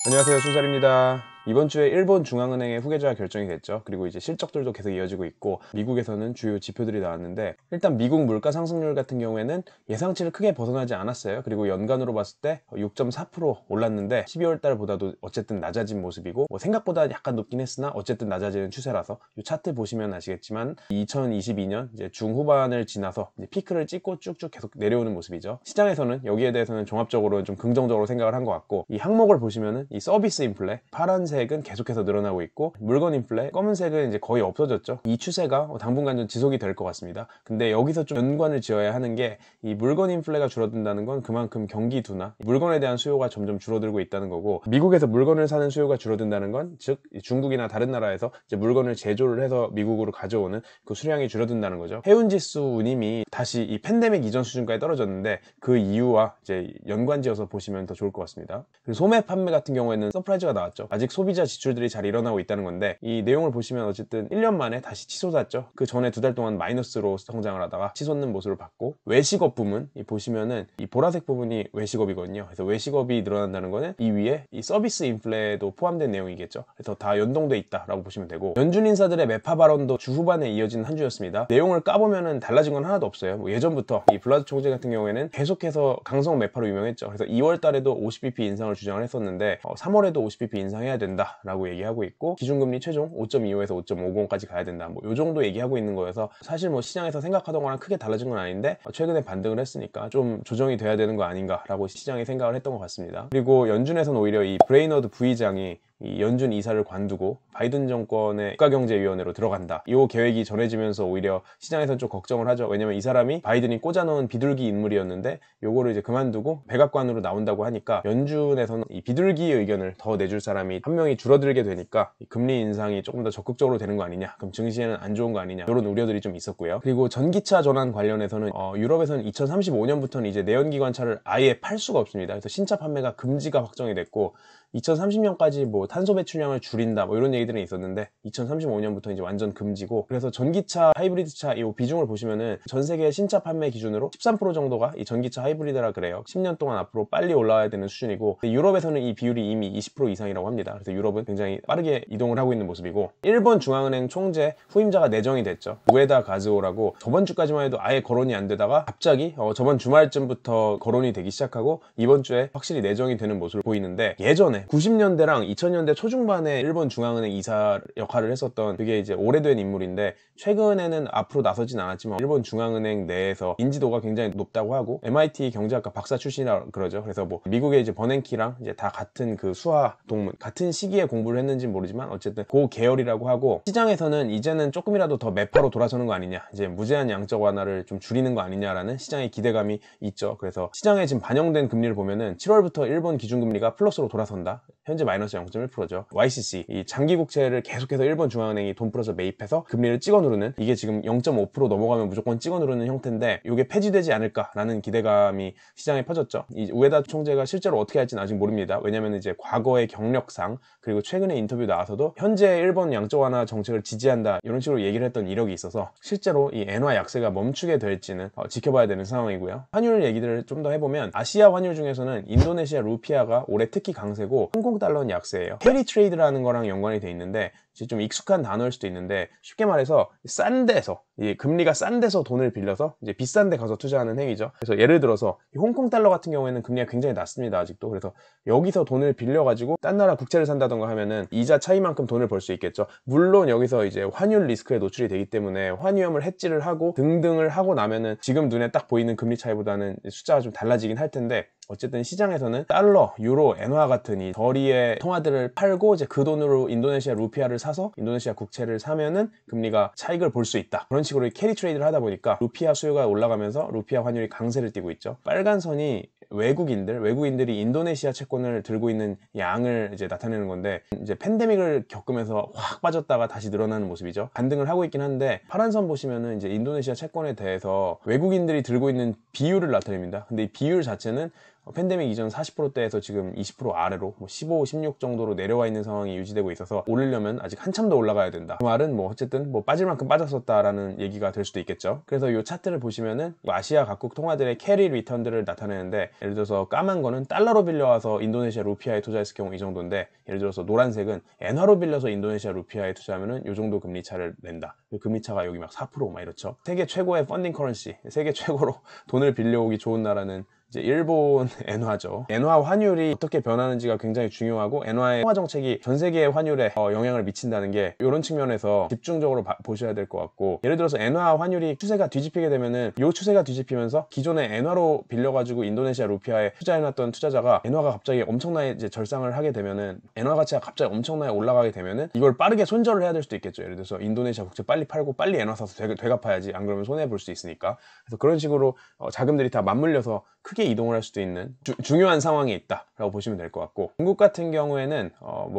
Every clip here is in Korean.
안녕하세요, 춘살입니다. 이번 주에 일본 중앙은행의 후계자 결정이 됐죠. 그리고 이제 실적들도 계속 이어지고 있고, 미국에서는 주요 지표들이 나왔는데, 일단 미국 물가 상승률 같은 경우에는 예상치를 크게 벗어나지 않았어요. 그리고 연간으로 봤을 때 6.4% 올랐는데 12월 달보다도 어쨌든 낮아진 모습이고, 생각보다 약간 높긴 했으나 어쨌든 낮아지는 추세라서 이 차트 보시면 아시겠지만 2022년 이제 중후반을 지나서 이제 피크를 찍고 쭉쭉 계속 내려오는 모습이죠. 시장에서는 여기에 대해서는 종합적으로 좀 긍정적으로 생각을 한 것 같고, 이 항목을 보시면은 이 서비스 인플레 파란색은 계속해서 늘어나고 있고, 물건 인플레 검은색은 이제 거의 없어졌죠. 이 추세가 당분간 좀 지속이 될 것 같습니다. 근데 여기서 좀 연관을 지어야 하는 게, 이 물건 인플레가 줄어든다는 건 그만큼 경기 둔화, 물건에 대한 수요가 점점 줄어들고 있다는 거고, 미국에서 물건을 사는 수요가 줄어든다는 건 즉 중국이나 다른 나라에서 이제 물건을 제조를 해서 미국으로 가져오는 그 수량이 줄어든다는 거죠. 해운지수 운임이 다시 이 팬데믹 이전 수준까지 떨어졌는데, 그 이유와 이제 연관지어서 보시면 더 좋을 것 같습니다. 그리고 소매 판매 같은 경우에는 서프라이즈가 나왔죠. 아직 소비자 지출들이 잘 일어나고 있다는 건데, 이 내용을 보시면 어쨌든 1년 만에 다시 치솟았죠. 그 전에 2달 동안 마이너스로 성장을 하다가 치솟는 모습을 봤고, 외식업 부분 보시면은 이 보라색 부분이 외식업이거든요. 그래서 외식업이 늘어난다는 거는 이 위에 이 서비스 인플레도 포함된 내용이겠죠. 그래서 다 연동돼 있다라고 보시면 되고, 연준 인사들의 매파 발언도 주 후반에 이어진 한 주였습니다. 내용을 까보면은 달라진 건 하나도 없어요. 예전부터 이 블라드 총재 같은 경우에는 계속해서 강성 매파로 유명했죠. 그래서 2월 달에도 50bp 인상을 주장을 했었는데 3월에도 50bp 인상해야 된다라고 얘기하고 있고, 기준금리 최종 5.25에서 5.50까지 가야 된다, 요 정도 얘기하고 있는 거여서 사실 시장에서 생각하던 거랑 크게 달라진 건 아닌데, 최근에 반등을 했으니까 좀 조정이 돼야 되는 거 아닌가라고 시장이 생각을 했던 것 같습니다. 그리고 연준에서는 오히려 이 브레이너드 부의장이 이 연준 이사를 관두고 바이든 정권의 국가경제위원회로 들어간다, 이 계획이 전해지면서 오히려 시장에서는 좀 걱정을 하죠. 왜냐면 이 사람이 바이든이 꽂아놓은 비둘기 인물이었는데 요거를 이제 그만두고 백악관으로 나온다고 하니까, 연준에서는 이 비둘기의 의견을 더 내줄 사람이 한 명이 줄어들게 되니까 이 금리 인상이 조금 더 적극적으로 되는 거 아니냐, 그럼 증시에는 안 좋은 거 아니냐, 이런 우려들이 좀 있었고요. 그리고 전기차 전환 관련해서는 유럽에서는 2035년부터는 이제 내연기관차를 아예 팔 수가 없습니다. 그래서 신차 판매가 금지가 확정이 됐고, 2030년까지 탄소 배출량을 줄인다 이런 얘기들은 있었는데, 2035년부터 이제 완전 금지고, 그래서 전기차 하이브리드차 이 비중을 보시면은 전 세계 신차 판매 기준으로 13% 정도가 이 전기차 하이브리드라 그래요. 10년 동안 앞으로 빨리 올라와야 되는 수준이고, 유럽에서는 이 비율이 이미 20% 이상이라고 합니다. 그래서 유럽은 굉장히 빠르게 이동을 하고 있는 모습이고, 일본 중앙은행 총재 후임자가 내정이 됐죠. 우에다 가즈오라고, 저번 주까지만 해도 아예 거론이 안 되다가 갑자기 저번 주말쯤부터 거론이 되기 시작하고, 이번 주에 확실히 내정이 되는 모습을 보이는데, 예전에 90년대랑 2000년대 초중반에 일본 중앙은행 이사 역할을 했었던, 그게 이제 오래된 인물인데, 최근에는 앞으로 나서진 않았지만 일본 중앙은행 내에서 인지도가 굉장히 높다고 하고, MIT 경제학과 박사 출신이라 그러죠. 그래서 미국의 이제 버냉키랑 이제 다 같은 그 수화 동문, 같은 시기에 공부를 했는지 모르지만 어쨌든 그 계열이라고 하고, 시장에서는 이제는 조금이라도 더 매파로 돌아서는 거 아니냐, 이제 무제한 양적 완화를 좀 줄이는 거 아니냐라는 시장의 기대감이 있죠. 그래서 시장에 지금 반영된 금리를 보면은 7월부터 일본 기준금리가 플러스로 돌아선다. 현재 마이너스 0.1%죠. YCC, 이 장기국채를 계속해서 일본 중앙은행이 돈 풀어서 매입해서 금리를 찍어 누르는, 이게 지금 0.5% 넘어가면 무조건 찍어 누르는 형태인데, 이게 폐지되지 않을까라는 기대감이 시장에 퍼졌죠. 이 우에다 총재가 실제로 어떻게 할지는 아직 모릅니다. 왜냐면 이제 과거의 경력상, 그리고 최근에 인터뷰 나와서도 현재 일본 양적 완화 정책을 지지한다 이런 식으로 얘기를 했던 이력이 있어서, 실제로 이 엔화 약세가 멈추게 될지는 지켜봐야 되는 상황이고요. 환율 얘기들을 좀 더 해보면, 아시아 환율 중에서는 인도네시아 루피아가 올해 특히 강세고, 홍콩달러는 약세예요. 캐리 트레이드라는 거랑 연관이 돼 있는데, 좀 익숙한 단어일 수도 있는데, 쉽게 말해서 싼 데서, 이 금리가 싼 데서 돈을 빌려서 이제 비싼 데 가서 투자하는 행위죠. 그래서 예를 들어서 이 홍콩 달러 같은 경우에는 금리가 굉장히 낮습니다, 아직도. 그래서 여기서 돈을 빌려가지고 딴 나라 국채를 산다던가 하면은 이자 차이만큼 돈을 벌 수 있겠죠. 물론 여기서 이제 환율 리스크에 노출이 되기 때문에 환위험을 해지를 하고 등등을 하고 나면은 지금 눈에 딱 보이는 금리 차이보다는 숫자가 좀 달라지긴 할 텐데, 어쨌든 시장에서는 달러, 유로, 엔화 같은 이 거리의 통화들을 팔고 이제 그 돈으로 인도네시아 루피아를 사서 인도네시아 국채를 사면은 금리가 차익을 볼 수 있다, 그런 식으로 캐리 트레이드를 하다 보니까 루피아 수요가 올라가면서 루피아 환율이 강세를 띠고 있죠. 빨간 선이 외국인들이 인도네시아 채권을 들고 있는 양을 이제 나타내는 건데, 이제 팬데믹을 겪으면서 확 빠졌다가 다시 늘어나는 모습이죠. 반등을 하고 있긴 한데, 파란 선 보시면은 이제 인도네시아 채권에 대해서 외국인들이 들고 있는 비율을 나타냅니다. 근데 이 비율 자체는 팬데믹 이전 40%대에서 지금 20% 아래로 15, 16 정도로 내려와 있는 상황이 유지되고 있어서 오르려면 아직 한참 더 올라가야 된다. 그 말은 어쨌든 빠질 만큼 빠졌었다라는 얘기가 될 수도 있겠죠. 그래서 이 차트를 보시면은 아시아 각국 통화들의 캐리 리턴들을 나타내는데, 예를 들어서 까만 거는 달러로 빌려와서 인도네시아 루피아에 투자했을 경우 이 정도인데, 예를 들어서 노란색은 엔화로 빌려서 인도네시아 루피아에 투자하면은 이 정도 금리 차를 낸다. 금리 차가 여기 막 4% 이렇죠. 세계 최고의 펀딩 커런시, 세계 최고로 돈을 빌려오기 좋은 나라는 이제 일본 엔화죠. 엔화 환율이 어떻게 변하는지가 굉장히 중요하고, 엔화의 통화 정책이 전 세계의 환율에 영향을 미친다는 게 이런 측면에서 집중적으로 보셔야 될 것 같고, 예를 들어서 엔화 환율이 추세가 뒤집히게 되면은 이 추세가 뒤집히면서 기존에 엔화로 빌려가지고 인도네시아 루피아에 투자해놨던 투자자가 엔화가 갑자기 엄청나게 이제 절상을 하게 되면은, 엔화 가치가 갑자기 엄청나게 올라가게 되면은 이걸 빠르게 손절을 해야 될 수도 있겠죠. 예를 들어서 인도네시아 국채 빨리 팔고 빨리 엔화 사서 되갚아야지, 안 그러면 손해 볼 수 있으니까. 그래서 그런 식으로 자금들이 다 맞물려서 크게 이동을 할 수도 있는 중요한 상황에 있다라고 보시면 될 것 같고, 중국 같은 경우에는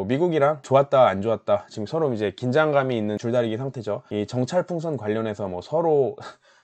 미국이랑 좋았다 안 좋았다 지금 서로 이제 긴장감이 있는 줄다리기 상태죠. 이 정찰풍선 관련해서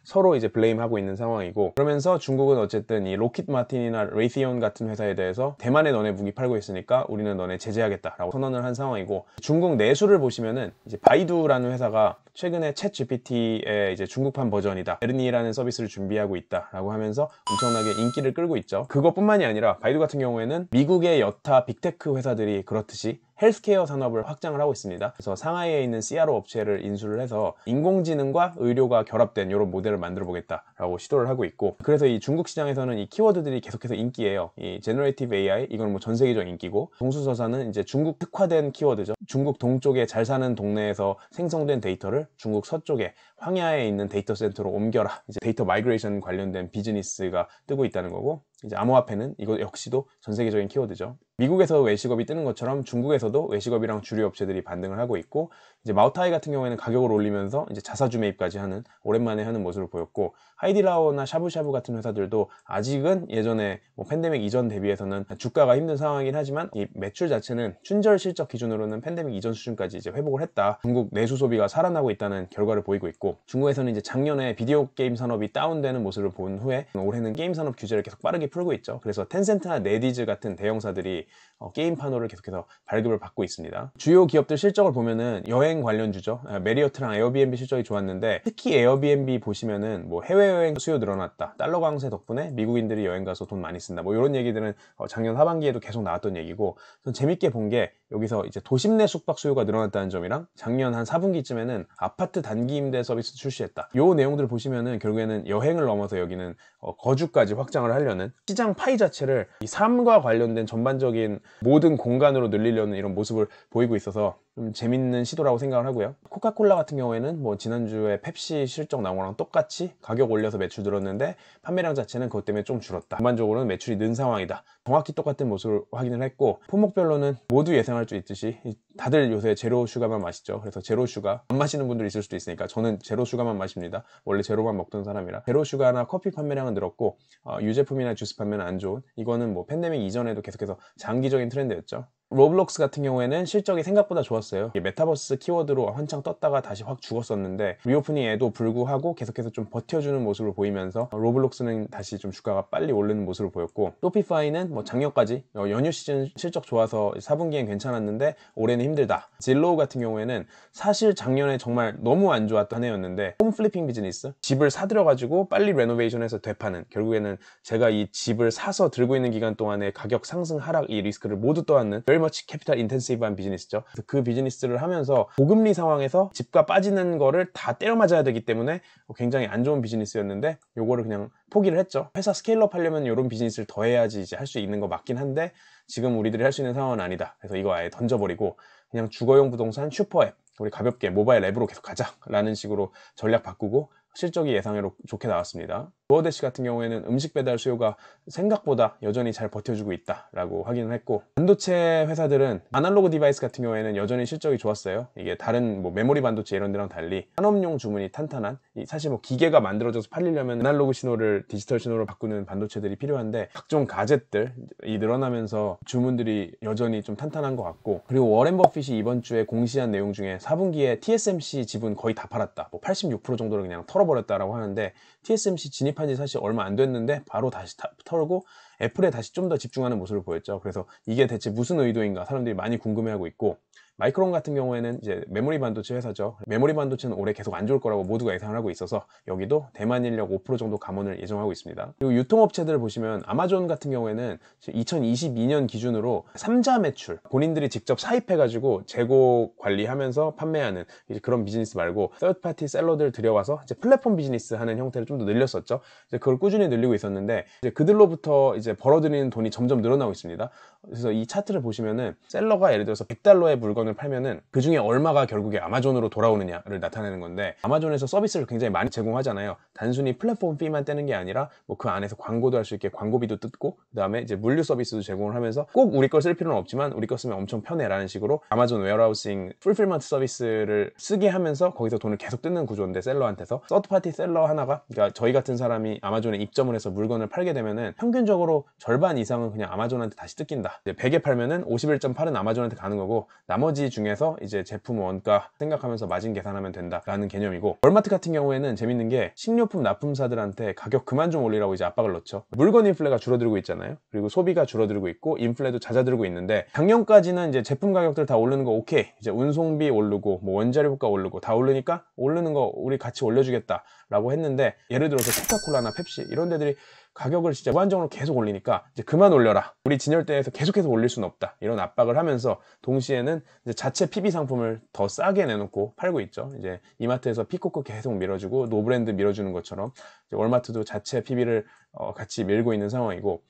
서로 이제 블레임하고 있는 상황이고, 그러면서 중국은 어쨌든 이 로킷 마틴이나 레이티온 같은 회사에 대해서 대만에 너네 무기 팔고 있으니까 우리는 너네 제재하겠다라고 선언을 한 상황이고, 중국 내수를 보시면은 이제 바이두라는 회사가 최근에 챗 GPT의 이제 중국판 버전이다, 에르니라는 서비스를 준비하고 있다라고 하면서 엄청나게 인기를 끌고 있죠. 그것뿐만이 아니라 바이두 같은 경우에는 미국의 여타 빅테크 회사들이 그렇듯이 헬스케어 산업을 확장을 하고 있습니다. 그래서 상하이에 있는 CRO 업체를 인수를 해서 인공지능과 의료가 결합된 이런 모델을 만들어 보겠다라고 시도를 하고 있고, 그래서 이 중국 시장에서는 이 키워드들이 계속해서 인기예요. 이 제너레이티브 AI, 이건 전 세계적 인기고, 동수서사는 이제 중국 특화된 키워드죠. 중국 동쪽에 잘 사는 동네에서 생성된 데이터를 중국 서쪽에 황야에 있는 데이터 센터로 옮겨라, 이제 데이터 마이그레이션 관련된 비즈니스가 뜨고 있다는 거고, 이제 암호화폐는 이거 역시도 전 세계적인 키워드죠. 미국에서 외식업이 뜨는 것처럼 중국에서도 외식업이랑 주류 업체들이 반등을 하고 있고, 이제 마오타이 같은 경우에는 가격을 올리면서 이제 자사주 매입까지 하는, 오랜만에 하는 모습을 보였고, 하이디라오나 샤브샤브 같은 회사들도 아직은 예전에 팬데믹 이전 대비해서는 주가가 힘든 상황이긴 하지만 이 매출 자체는 춘절 실적 기준으로는 팬데믹 이전 수준까지 이제 회복을 했다. 중국 내수 소비가 살아나고 있다는 결과를 보이고 있고, 중국에서는 이제 작년에 비디오 게임 산업이 다운되는 모습을 본 후에 올해는 게임 산업 규제를 계속 빠르게 풀고 있죠. 그래서 텐센트나 네디즈 같은 대형사들이 게임 판호를 계속해서 발급을 받고 있습니다. 주요 기업들 실적을 보면은 여행 관련주죠. 메리어트랑 에어비앤비 실적이 좋았는데, 특히 에어비앤비 보시면은 해외여행 수요 늘어났다, 달러 강세 덕분에 미국인들이 여행 가서 돈 많이 쓴다, 이런 얘기들은 작년 하반기에도 계속 나왔던 얘기고, 전 재밌게 본 게 여기서 이제 도심 내 숙박 수요가 늘어났다는 점이랑, 작년 한 4분기쯤에는 아파트 단기 임대 서비스 출시했다, 요 내용들을 보시면은 결국에는 여행을 넘어서 여기는 거주까지 확장을 하려는 시장 파이 자체를 이 삶과 관련된 전반적인 모든 공간으로 늘리려는 이런 모습을 보이고 있어서 좀 재밌는 시도라고 생각을 하고요. 코카콜라 같은 경우에는 지난주에 펩시 실적 나온 거랑 똑같이 가격 올려서 매출 늘었는데 판매량 자체는 그것 때문에 좀 줄었다. 전반적으로는 매출이 는 상황이다. 정확히 똑같은 모습을 확인을 했고, 품목별로는 모두 예상할 수 있듯이 다들 요새 제로 슈가만 마시죠. 그래서 제로 슈가 안 마시는 분들이 있을 수도 있으니까 저는 제로 슈가만 마십니다. 원래 제로만 먹던 사람이라. 제로 슈가나 커피 판매량은 늘었고, 유제품이나 주스 판매는 안 좋은, 이거는 팬데믹 이전에도 계속해서 장기적인 트렌드였죠. 로블록스 같은 경우에는 실적이 생각보다 좋았어요. 메타버스 키워드로 한창 떴다가 다시 확 죽었었는데, 리오프닝에도 불구하고 계속해서 좀 버텨주는 모습을 보이면서 로블록스는 다시 좀 주가가 빨리 오르는 모습을 보였고, 쇼피파이는 작년까지 연휴 시즌 실적 좋아서 4분기엔 괜찮았는데 올해는 힘들다. 질로우 같은 경우에는 사실 작년에 정말 너무 안 좋았던 한 해였는데, 홈 플리핑 비즈니스, 집을 사들여가지고 빨리 레노베이션해서 되파는, 결국에는 제가 이 집을 사서 들고 있는 기간 동안에 가격 상승 하락 이 리스크를 모두 떠안는 very much capital intensive한 비즈니스죠. 그 비즈니스를 하면서 고금리 상황에서 집값 빠지는 거를 다 때려 맞아야 되기 때문에 굉장히 안 좋은 비즈니스였는데, 요거를 그냥 포기를 했죠. 회사 스케일업 하려면 이런 비즈니스를 더 해야지 이제 할 수 있는 거 맞긴 한데, 지금 우리들이 할 수 있는 상황은 아니다. 그래서 이거 아예 던져버리고 그냥 주거용 부동산 슈퍼앱, 우리 가볍게 모바일 앱으로 계속 가자 라는 식으로 전략 바꾸고 실적이 예상외로 좋게 나왔습니다. 도어대시 같은 경우에는 음식 배달 수요가 생각보다 여전히 잘 버텨주고 있다라고 확인을 했고, 반도체 회사들은 아날로그 디바이스 같은 경우에는 여전히 실적이 좋았어요. 이게 다른 메모리 반도체 이런 데랑 달리 산업용 주문이 탄탄한, 사실 기계가 만들어져서 팔리려면 아날로그 신호를 디지털 신호로 바꾸는 반도체들이 필요한데, 각종 가젯들이 늘어나면서 주문들이 여전히 좀 탄탄한 것 같고, 그리고 워렌 버핏이 이번 주에 공시한 내용 중에 4분기에 TSMC 지분 거의 다 팔았다, 86% 정도를 그냥 털어버렸다라고 하는데, TSMC 진입한 지 사실 얼마 안 됐는데 바로 다시 털고 애플에 다시 좀 더 집중하는 모습을 보였죠. 그래서 이게 대체 무슨 의도인가 사람들이 많이 궁금해하고 있고, 마이크론 같은 경우에는 이제 메모리 반도체 회사죠. 메모리 반도체는 올해 계속 안 좋을 거라고 모두가 예상을 하고 있어서 여기도 대만 인력 5% 정도 감원을 예정하고 있습니다. 그리고 유통업체들 보시면 아마존 같은 경우에는 2022년 기준으로 3자 매출, 본인들이 직접 사입해가지고 재고 관리하면서 판매하는 이제 그런 비즈니스 말고 서드파티 셀러들 들여와서 이제 플랫폼 비즈니스 하는 형태를 좀 더 늘렸었죠. 이제 그걸 꾸준히 늘리고 있었는데 이제 그들로부터 이제 벌어들이는 돈이 점점 늘어나고 있습니다. 그래서 이 차트를 보시면은 셀러가 예를 들어서 $100의 물건을 팔면은 그 중에 얼마가 결국에 아마존으로 돌아오느냐를 나타내는 건데, 아마존에서 서비스를 굉장히 많이 제공하잖아요. 단순히 플랫폼 피만 떼는 게 아니라 뭐 그 안에서 광고도 할 수 있게 광고비도 뜯고, 그 다음에 이제 물류 서비스도 제공을 하면서 꼭 우리 걸 쓸 필요는 없지만 우리 거 쓰면 엄청 편해라는 식으로 아마존 웨어하우싱 풀필먼트 서비스를 쓰게 하면서 거기서 돈을 계속 뜯는 구조인데, 셀러한테서 서드파티 셀러 하나가, 그러니까 저희 같은 사람이 아마존에 입점을 해서 물건을 팔게 되면은 평균적으로 절반 이상은 그냥 아마존한테 다시 뜯긴다. 이제 100에 팔면은 51.8은 아마존한테 가는 거고, 나머지 중에서 이제 제품 원가 생각하면서 마진 계산하면 된다라는 개념이고, 월마트 같은 경우에는 재밌는 게 식료품 납품사들한테 가격 그만 좀 올리라고 이제 압박을 넣죠. 물건 인플레가 줄어들고 있잖아요. 그리고 소비가 줄어들고 있고 인플레도 잦아들고 있는데, 작년까지는 이제 제품 가격들 다 오르는 거 오케이, 이제 운송비 오르고 뭐 원자료가 오르고 다 오르니까 오르는 거 우리 같이 올려주겠다 라고 했는데, 예를 들어서 코카콜라나 펩시 이런 데들이 가격을 진짜 무한정으로 계속 올리니까 이제 그만 올려라, 우리 진열대에서 계속해서 올릴 수는 없다, 이런 압박을 하면서 동시에는 이제 자체 PB 상품을 더 싸게 내놓고 팔고 있죠. 이제 이마트에서 피코코 계속 밀어주고 노브랜드 밀어주는 것처럼 이제 월마트도 자체 PB를 같이 밀고 있는 상황이고,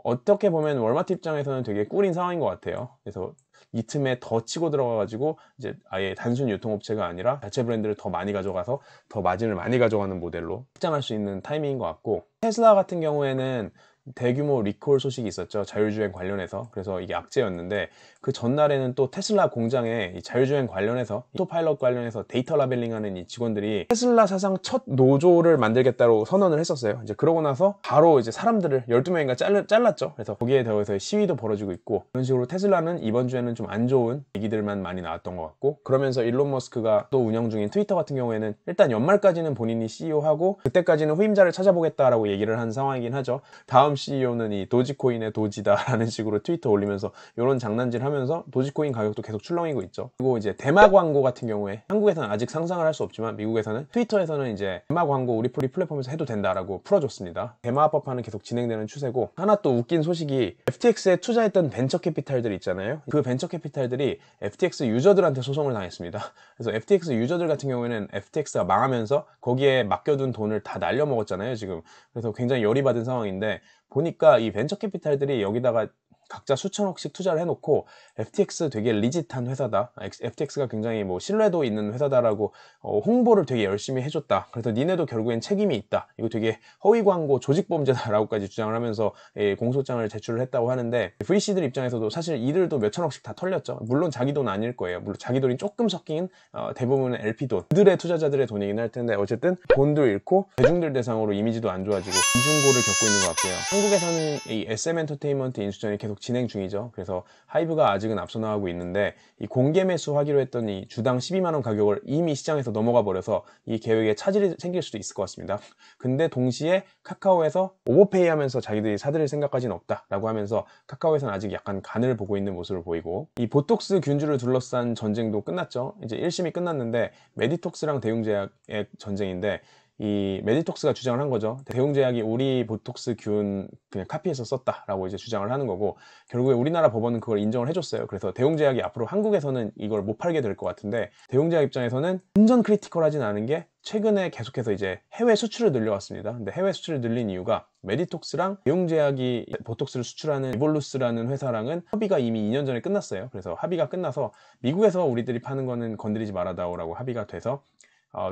어떻게 보면 월마트 입장에서는 되게 꿀인 상황인 것 같아요. 그래서 이 틈에 더 치고 들어가가지고 이제 아예 단순 유통업체가 아니라 자체 브랜드를 더 많이 가져가서 더 마진을 많이 가져가는 모델로 확장할 수 있는 타이밍인 것 같고, 테슬라 같은 경우에는 대규모 리콜 소식이 있었죠. 자율주행 관련해서. 그래서 이게 악재였는데, 그 전날에는 또 테슬라 공장에 이 자율주행 관련해서, 오토파일럿 관련해서 데이터 라벨링하는 이 직원들이 테슬라 사상 첫 노조를 만들겠다고 선언을 했었어요. 이제 그러고 나서 바로 이제 사람들을 12명인가 잘랐죠. 그래서 거기에 대해서 시위도 벌어지고 있고, 그런 식으로 테슬라는 이번 주에는 좀 안 좋은 얘기들만 많이 나왔던 것 같고, 그러면서 일론 머스크가 또 운영 중인 트위터 같은 경우에는 일단 연말까지는 본인이 CEO하고 그때까지는 후임자를 찾아보겠다라고 얘기를 한 상황이긴 하죠. 다음 CEO는 이 도지코인의 도지다라는 식으로 트위터 올리면서 이런 장난질 하면서 도지코인 가격도 계속 출렁이고 있죠. 그리고 이제 대마 광고 같은 경우에 한국에서는 아직 상상을 할 수 없지만 미국에서는 트위터에서는 이제 대마 광고 우리 플랫폼에서 해도 된다라고 풀어줬습니다. 대마법화는 계속 진행되는 추세고, 하나 또 웃긴 소식이 FTX에 투자했던 벤처 캐피탈들 있잖아요. 그 벤처 캐피탈들이 FTX 유저들한테 소송을 당했습니다. 그래서 FTX 유저들 같은 경우에는 FTX가 망하면서 거기에 맡겨둔 돈을 다 날려먹었잖아요, 지금. 그래서 굉장히 열이 받은 상황인데, 보니까 이 벤처 캐피탈들이 여기다가 각자 수천억씩 투자를 해놓고 FTX 되게 리짓한 회사다, FTX가 굉장히 뭐 신뢰도 있는 회사다라고 홍보를 되게 열심히 해줬다, 그래서 니네도 결국엔 책임이 있다, 이거 되게 허위 광고 조직범죄다라고까지 주장을 하면서 공소장을 제출을 했다고 하는데, VC들 입장에서도 사실 이들도 몇천억씩 다 털렸죠. 물론 자기 돈 아닐 거예요. 물론 자기 돈이 조금 섞인 대부분은 LP 돈, 그들의 투자자들의 돈이긴 할 텐데, 어쨌든 돈도 잃고 대중들 대상으로 이미지도 안 좋아지고 이중고를 겪고 있는 것 같고요. 한국에서는 이 SM 엔터테인먼트 인수전이 계속 진행 중이죠. 그래서 하이브가 아직은 앞서 나가고 있는데, 이 공개 매수하기로 했던 이 주당 12만원 가격을 이미 시장에서 넘어가 버려서 이 계획에 차질이 생길 수도 있을 것 같습니다. 근데 동시에 카카오에서 오버페이 하면서 자기들이 사들일 생각까지는 없다라고 하면서 카카오에서는 아직 약간 간을 보고 있는 모습을 보이고, 이 보톡스 균주를 둘러싼 전쟁도 끝났죠. 이제 1심이 끝났는데 메디톡스랑 대웅제약의 전쟁인데, 이 메디톡스가 주장을 한 거죠. 대웅제약이 우리 보톡스 균 그냥 카피해서 썼다라고 이제 주장을 하는 거고, 결국에 우리나라 법원은 그걸 인정을 해줬어요. 그래서 대웅제약이 앞으로 한국에서는 이걸 못 팔게 될 것 같은데, 대웅제약 입장에서는 완전 크리티컬하진 않은 게 최근에 계속해서 이제 해외 수출을 늘려왔습니다. 근데 해외 수출을 늘린 이유가 메디톡스랑 대웅제약이 보톡스를 수출하는 이볼루스라는 회사랑은 합의가 이미 2년 전에 끝났어요. 그래서 합의가 끝나서 미국에서 우리들이 파는 거는 건드리지 말아다오라고 합의가 돼서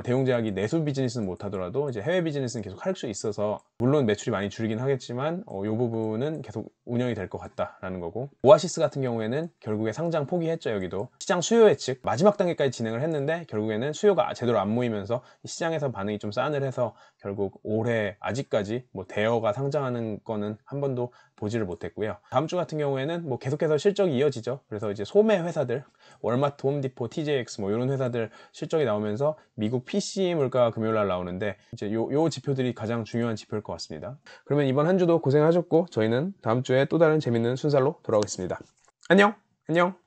대웅제약이 내수 비즈니스는 못하더라도 이제 해외 비즈니스는 계속 할 수 있어서, 물론 매출이 많이 줄긴 하겠지만 이 부분은 계속 운영이 될 것 같다라는 거고, 오아시스 같은 경우에는 결국에 상장 포기했죠. 여기도 시장 수요 예측 마지막 단계까지 진행을 했는데 결국에는 수요가 제대로 안 모이면서 시장에서 반응이 좀 싸늘해서 결국 올해 아직까지 뭐 대여가 상장하는 거는 한 번도 보지를 못했고요. 다음 주 같은 경우에는 뭐 계속해서 실적이 이어지죠. 그래서 이제 소매 회사들 월마트, 홈디포, TJX 뭐 이런 회사들 실적이 나오면서 미국 PCE 물가 금요일 날 나오는데 이제 요 지표들이 가장 중요한 지표일 것 같습니다. 그러면 이번 한 주도 고생하셨고 저희는 다음 주에 또 다른 재밌는 순살로 돌아오겠습니다. 안녕! 안녕!